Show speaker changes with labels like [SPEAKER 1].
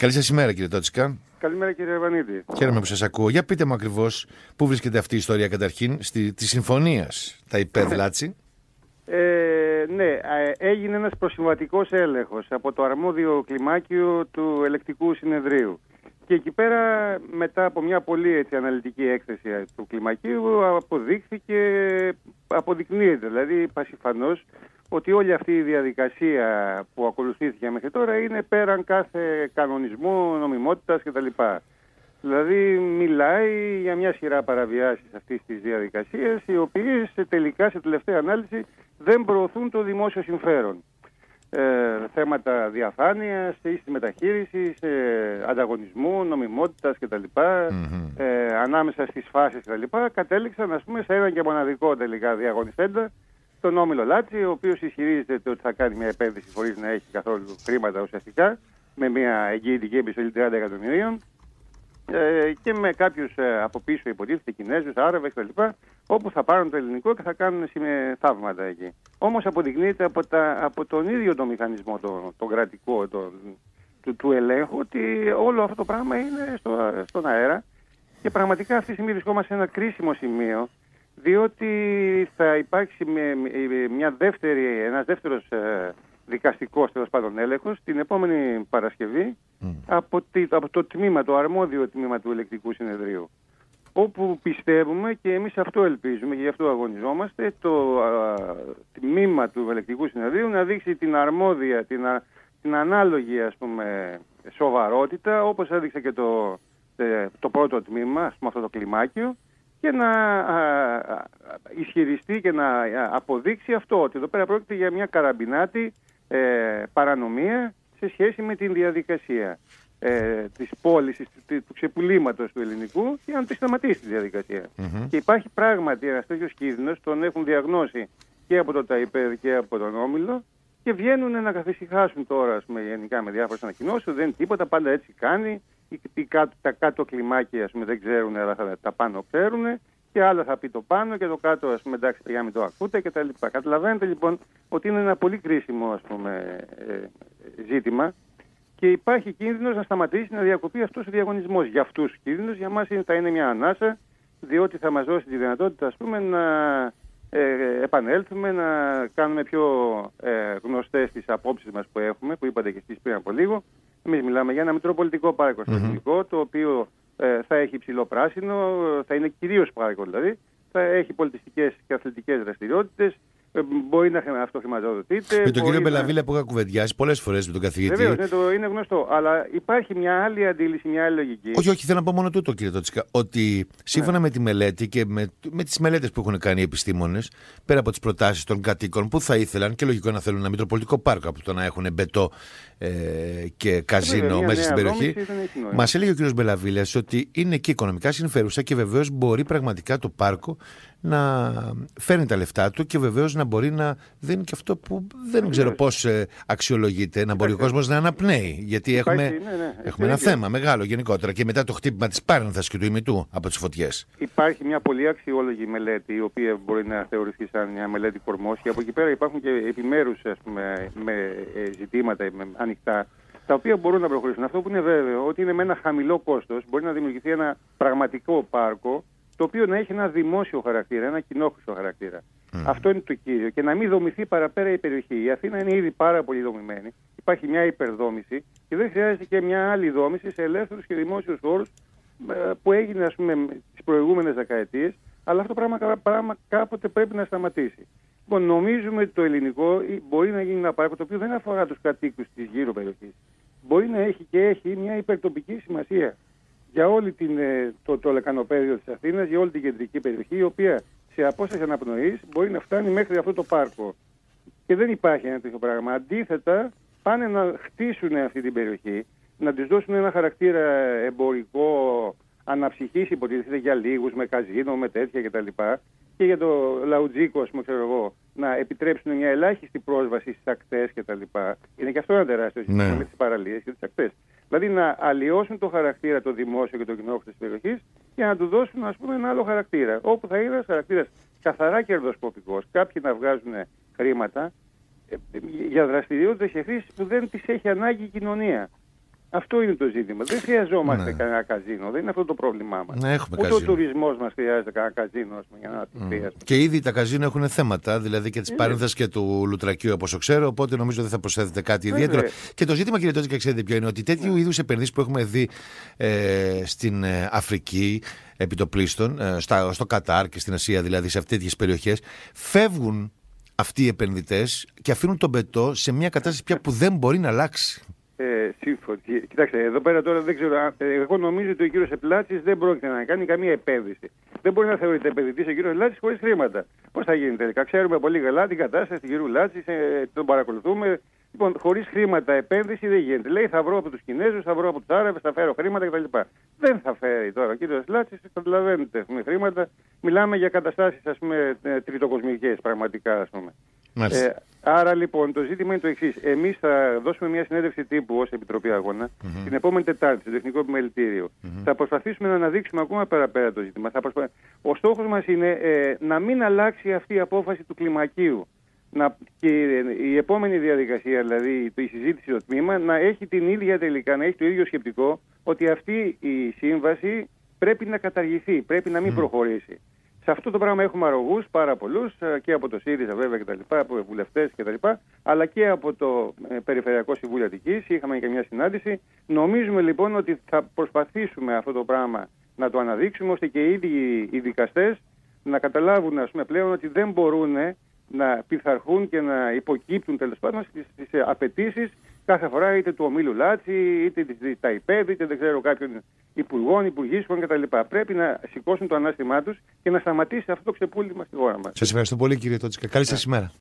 [SPEAKER 1] Καλή σας ημέρα, κύριε Τότσικα.
[SPEAKER 2] Καλημέρα, κύριε Αρβανίτη.
[SPEAKER 1] Χαίρομαι που σας ακούω. Για πείτε μου ακριβώς πού βρίσκεται αυτή η ιστορία καταρχήν της συμφωνίας τα ΙΠΕΔ-Λάτσι.
[SPEAKER 2] Ναι, έγινε ένας προσυμβατικός έλεγχος από το αρμόδιο κλιμάκιο του Ελεκτικού Συνεδρίου. Και εκεί πέρα, μετά από μια πολύ αναλυτική έκθεση του κλιμακίου, αποδεικνύεται δηλαδή πασιφανώς ότι όλη αυτή η διαδικασία που ακολουθήθηκε μέχρι τώρα είναι πέραν κάθε κανονισμού, νομιμότητας κτλ. Δηλαδή μιλάει για μια σειρά παραβιάσεις αυτής της διαδικασίας, οι οποίες τελικά σε τελευταία ανάλυση δεν προωθούν το δημόσιο συμφέρον. Θέματα διαφάνειας, ίσης μεταχείρισης, ανταγωνισμού, νομιμότητας κτλ. Ανάμεσα στις φάσεις κτλ. Κατέληξαν, ας πούμε, σε έναν και μοναδικό τελικά διαγωνιστέντα, τον Όμιλο Λάτσι, ο οποίος ισχυρίζεται ότι θα κάνει μια επένδυση χωρίς να έχει καθόλου χρήματα ουσιαστικά, με μια εγγυητική επιστολή 30 εκατομμυρίων και με κάποιους από πίσω υποτίθεται Κινέζους, Άραβες κτλ. Όπου θα πάρουν το ελληνικό και θα κάνουν θαύματα εκεί. Όμως αποδεικνύεται από τον ίδιο το μηχανισμό, τον κρατικό, του ελέγχου, ότι όλο αυτό το πράγμα είναι στον αέρα και πραγματικά αυτή τη στιγμή βρισκόμαστε σε ένα κρίσιμο σημείο, διότι θα υπάρξει ένας δεύτερος δικαστικός τέλος πάντων έλεγχος την επόμενη Παρασκευή από το τμήμα, το αρμόδιο τμήμα του Ελεκτικού Συνεδρίου, όπου πιστεύουμε και εμείς αυτό ελπίζουμε και γι' αυτό αγωνιζόμαστε, το τμήμα του Ελεκτικού Συνεδρίου να δείξει την αρμόδια, την ανάλογη, ας πούμε, σοβαρότητα, όπως έδειξε και το πρώτο τμήμα, ας πούμε, αυτό το κλιμάκιο, και να ισχυριστεί και να αποδείξει αυτό, ότι εδώ πέρα πρόκειται για μια καραμπινάτη παρανομία σε σχέση με την διαδικασία της πώλησης, του ξεπουλήματος του ελληνικού, και να τη σταματήσει τη διαδικασία. Και υπάρχει πράγματι ένας τέτοιος κίνδυνος, τον έχουν διαγνώσει και από το ΤΑΙΠΕΔ και από τον Όμιλο, και βγαίνουν να καθησυχάσουν τώρα, ας πούμε, γενικά με διάφορες ανακοινώσεις, δεν είναι τίποτα, πάντα έτσι κάνει. Τα κάτω κλιμάκια, ας πούμε, δεν ξέρουν, αλλά τα πάνω ξέρουν, και άλλα θα πει το πάνω και το κάτω, ας πούμε, εντάξει, παιδιά, μην το ακούτε κτλ. Καταλαβαίνετε λοιπόν ότι είναι ένα πολύ κρίσιμο, ας πούμε, ζήτημα, και υπάρχει κίνδυνος να σταματήσει, να διακοπεί αυτός ο διαγωνισμός. Για αυτούς τους κίνδυνους, για μας θα είναι μια ανάσα, διότι θα μας δώσει τη δυνατότητα, ας πούμε, να επανέλθουμε, να κάνουμε πιο γνωστές τις απόψεις μας που έχουμε, που είπατε και εσείς πριν από λίγο. Εμείς μιλάμε για ένα μητροπολιτικό πάρκο στο ελληνικό, το οποίο θα έχει υψηλό πράσινο, θα είναι κυρίως πάρκο δηλαδή, θα έχει πολιτιστικές και αθλητικές δραστηριότητες, μπορεί να αυτοχρηματοδοτείται.
[SPEAKER 1] Με τον κύριο Μπελαβίλα που είχα κουβεντιάσει πολλές φορές με τον καθηγητή.
[SPEAKER 2] Βεβαίως, είναι γνωστό. Αλλά υπάρχει μια άλλη αντίληψη, μια άλλη λογική.
[SPEAKER 1] Όχι, θέλω να πω μόνο τούτο, κύριε Τότσικα. Ότι σύμφωνα με τη μελέτη και με τις μελέτες που έχουν κάνει οι επιστήμονες, πέρα από τις προτάσεις των κατοίκων που θα ήθελαν, και λογικό να θέλουν ένα μητροπολιτικό πάρκο από το να έχουν μπετό και καζίνο μέσα στην περιοχή, μας έλεγε ο κύριος Μπελαβίλας ότι είναι και οικονομικά συμφέρουσα και βεβαίως μπορεί πραγματικά το πάρκο να φέρνει τα λεφτά του και βεβαίως να μπορεί να δίνει και αυτό που δεν ξέρω πώς αξιολογείται, να μπορεί ο κόσμος να αναπνέει. Γιατί έχουμε ένα θέμα μεγάλο γενικότερα και μετά το χτύπημα της Πάρνηθας και του ημιτού από τις φωτιές. Υπάρχει
[SPEAKER 2] μια πολύ αξιόλογη μελέτη, η οποία μπορεί να θεωρηθεί σαν μια μελέτη κορμός, και από εκεί πέρα υπάρχουν και επιμέρους, ας πούμε, με ζητήματα ανοιχτά, τα οποία μπορούν να προχωρήσουν. Αυτό που είναι βέβαιο, ότι είναι με ένα χαμηλό κόστος μπορεί να δημιουργηθεί ένα πραγματικό πάρκο, το οποίο να έχει ένα δημόσιο χαρακτήρα, ένα κοινόχρηστο χαρακτήρα. Αυτό είναι το κύριο. Και να μην δομηθεί παραπέρα η περιοχή. Η Αθήνα είναι ήδη πάρα πολύ δομημένη. Υπάρχει μια υπερδόμηση και δεν χρειάζεται και μια άλλη δόμηση σε ελεύθερους και δημόσιους χώρους που έγινε, ας πούμε, τις προηγούμενες δεκαετίες. Αλλά αυτό το πράγμα κάποτε πρέπει να σταματήσει. Λοιπόν, νομίζουμε ότι το ελληνικό μπορεί να γίνει ένα πάρκο το οποίο δεν αφορά τους κατοίκους της γύρω περιοχής. Μπορεί να έχει και έχει μια υπερτοπική σημασία για όλη το λεκανοπέδιο της Αθήνας, για όλη την κεντρική περιοχή, η οποία σε απόσταση αναπνοής μπορεί να φτάνει μέχρι αυτό το πάρκο. Και δεν υπάρχει ένα τέτοιο πράγμα. Αντίθετα, πάνε να χτίσουν αυτή την περιοχή, να της δώσουν ένα χαρακτήρα εμπορικό, αναψυχής υποτίθεται για λίγους, με καζίνο, με τέτοια κτλ. Και για το λαουτζίκο, ας πούμε, ξέρω εγώ, να επιτρέψουν μια ελάχιστη πρόσβαση στις ακτές κτλ. Είναι και αυτό ένα τεράστιο ζήτημα με τις παραλίες και τις ακτές. Δηλαδή να αλλοιώσουν το χαρακτήρα το δημόσιο και το κοινόχρηστο της περιοχής και να του δώσουν, ας πούμε, ένα άλλο χαρακτήρα. Όπου θα είναι ένας χαρακτήρας καθαρά κερδοσκοπικός, κάποιοι να βγάζουν χρήματα για δραστηριότητες ευθύς που δεν τις έχει ανάγκη η κοινωνία. Αυτό είναι το ζήτημα. Δεν χρειαζόμαστε κανένα καζίνο. Δεν είναι αυτό το πρόβλημά μας. Ούτε ο τουρισμός μας χρειάζεται κανένα καζίνο, ας πούμε, για να χρειάζεται.
[SPEAKER 1] Και ήδη τα καζίνο έχουν θέματα, δηλαδή και της Πάρνηθας και του Λουτρακίου, όπως ξέρω. Οπότε νομίζω δεν θα προσθέτεται κάτι ιδιαίτερο. Και το ζήτημα, κύριε Τότσικα, ξέρετε ποιο είναι? Ότι τέτοιου είδους επενδύσεις που έχουμε δει στην Αφρική, επιτοπλίστων, στο Κατάρ και στην Ασία, δηλαδή σε αυτές τις περιοχές, φεύγουν αυτοί οι επενδυτές και αφήνουν τον μπετό σε μια κατάσταση πια που δεν μπορεί να αλλάξει.
[SPEAKER 2] Σύμφωνα. Κοιτάξτε, εδώ πέρα τώρα δεν ξέρω. Εγώ νομίζω ότι ο κύριος Επλάτσης δεν πρόκειται να κάνει καμία επένδυση. Δεν μπορεί να θεωρείται επενδυτής ο κύριος Λάτσης χωρίς χρήματα. Πώς θα γίνει τελικά? Ξέρουμε πολύ καλά την κατάσταση του κύριου Λάτση, τον παρακολουθούμε. Λοιπόν, χωρίς χρήματα επένδυση δεν γίνεται. Λέει θα βρω από τους Κινέζους, θα βρω από τους Άραβες, θα φέρω χρήματα κτλ. Δεν θα φέρει τώρα ο κύριος Λάτσης, καταλαβαίνετε, με χρήματα. Μιλάμε για καταστάσεις, ας πούμε, τριτοκοσμικές πραγματικά, ας πούμε. Άρα λοιπόν το ζήτημα είναι το εξής. Εμείς θα δώσουμε μια συνέντευξη τύπου ως Επιτροπή Αγώνα την επόμενη Τετάρτη στο Τεχνικό Επιμελητήριο. Θα προσπαθήσουμε να αναδείξουμε ακόμα παραπέρα το ζήτημα. Ο στόχος μας είναι να μην αλλάξει αυτή η απόφαση του κλιμακίου. Και η επόμενη διαδικασία, δηλαδή η συζήτηση στο τμήμα, να έχει την ίδια τελικά, να έχει το ίδιο σκεπτικό, ότι αυτή η σύμβαση πρέπει να καταργηθεί, πρέπει να μην προχωρήσει. Σε αυτό το πράγμα έχουμε αρρωγούς πάρα πολλούς, και από το ΣΥΡΙΖΑ βέβαια κτλ., από βουλευτές κτλ., αλλά και από το Περιφερειακό Συμβούλιο Αττικής. Είχαμε και μια συνάντηση. Νομίζουμε λοιπόν ότι θα προσπαθήσουμε αυτό το πράγμα να το αναδείξουμε, ώστε και οι ίδιοι οι δικαστές να καταλάβουν, ας πούμε, πλέον ότι δεν μπορούν να πειθαρχούν και να υποκύπτουν τέλος πάντων στις απαιτήσεις κάθε φορά, είτε του ομίλου Λάτση, είτε της ΤΑΙΠΕΔ, είτε δεν ξέρω κάποιων υπουργών, υπουργήσεων κτλ. Πρέπει να σηκώσουν το ανάστημά τους και να σταματήσει αυτό το ξεπούλημα στη χώρα μας.
[SPEAKER 1] Σας ευχαριστώ πολύ, κύριε Τότσικα. Καλή σας ημέρα.